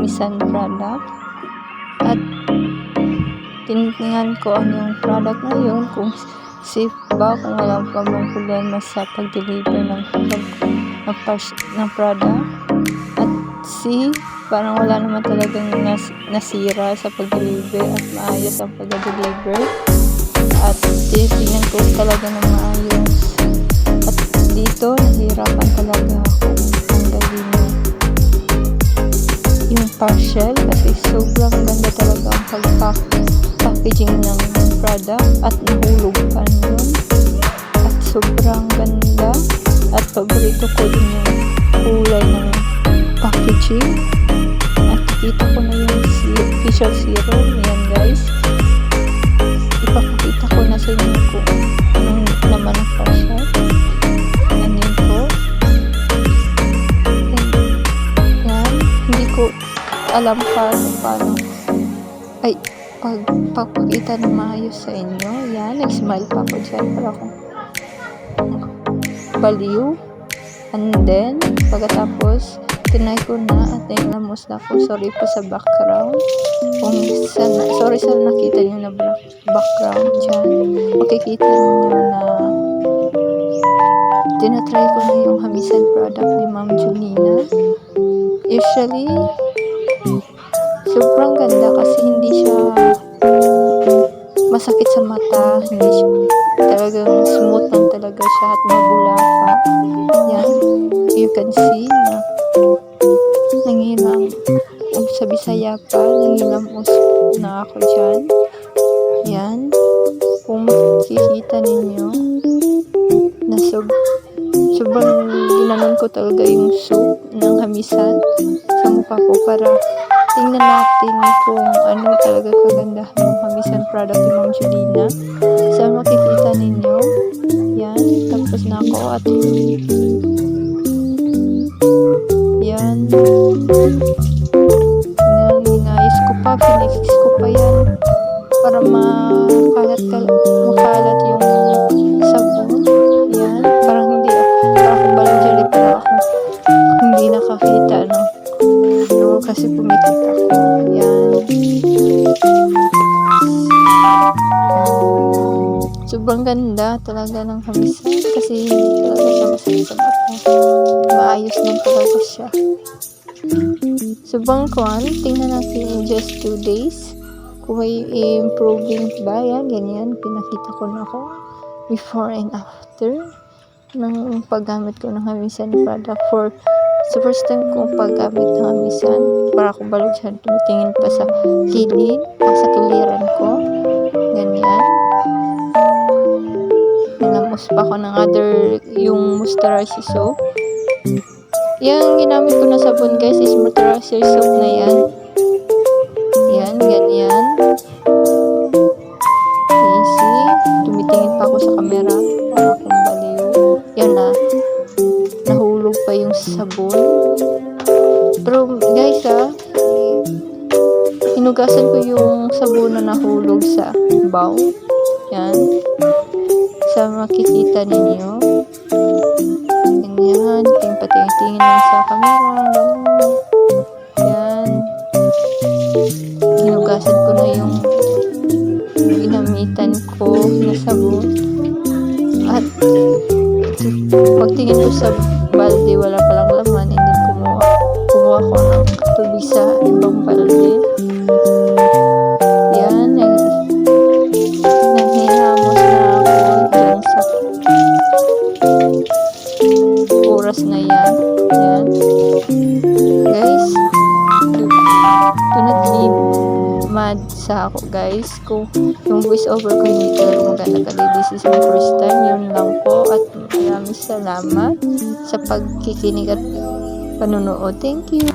Hamisan product. At tinitingnan ko ano yung product na yun, kung safe ba, kung walang pa bang problema sa pag-deliver ng product. At parang wala naman talagang nasira sa pag-deliver at maayos ang pag-deliver. At tinitingnan ko talaga na maayos. At dito, nahihirapan talaga ako tanggalin yung parcel kasi sobrang ganda talaga ang packaging ng product at nahulog pa yun. At sobrang ganda at paborito ko din yung kulay ng packaging. At nakita ko na yung official serum. Ayan guys, ipapakita ko na sa inyo kung anong naman ang parcel. Ayan yun po. Ayan, hindi ko alam paano ay pagpakita na maayos sa inyo. Ayan, nag-smile pa ako dyan para akong baliw. And then pagkatapos tinay ko na at nailamos na ako. Sorry po sa background. Sorry sa nakita nyo na background dyan. Makikita nyo na tinatry ko na yung Hamisan product ni Ma'am Julina. Usually, sobrang ganda kasi hindi siya masakit sa mata. Hindi siya talagang smooth lang talaga siya at mabula pa. Yan. You can see na nangilam sa Bisaya pa, nangilam na ako dyan. Yan, kung makikita ninyo na sobrang ginanon ko talaga yung soup ng Hamisan sa mukha ko para tingnan natin kung ano talaga kagandahan ng Hamisan product ni Ma'am Julina. So makikita ninyo yan, tapos na ako at yan, inayos ko pa, pinix ko pa yan para makalat yung sabon. Yan, parang ako balong para ako hindi nakakita, no? Kasi pumikit ako. Yan, sobrang ganda talaga ng Hamisan kasi hindi talaga siya masakit sa mata. Maayos lang talaga siya. Sobrang tingnan natin in just 2 days kung may improving ba. Yan, ganyan, pinakita ko na ako before and after ng paggamit ko ng Hamisan product sa first time kong paggamit ng Hamisan. Para akong balo dyan, tumitingin pa sa kilid, sa kiliran ko. Ganyan. Nilamos pa ako ng yung moisturizer soap. Yung ginamit ko na sabon guys is moisturizer soap na yan. Yan, ganyan. Easy. Tumitingin pa ako sa camera. Para akong baliw. Yan na. Nahulog pa yung sabon. Pero guys hinugasan ko yung sabon na nahulog sa bowl. Yan. Sa makikita ninyo. Ganyan. Patingin lang sa camera. Yan. Hinugasan ko na yung ginamitan ko na sabon. At pagtingin ko sa balde, wala palang laman. Hindi kumuha ko ng tubig sa ibang balde. Yan. Nanghihamos na ako dyan sa oras na yan. Yan. Guys, do not be mad sa ako guys kung yung voice over ko hindi talaga maganda kasi this is my first time. Yun lang po at maraming salamat sa pagkikinig at panunood. Thank you.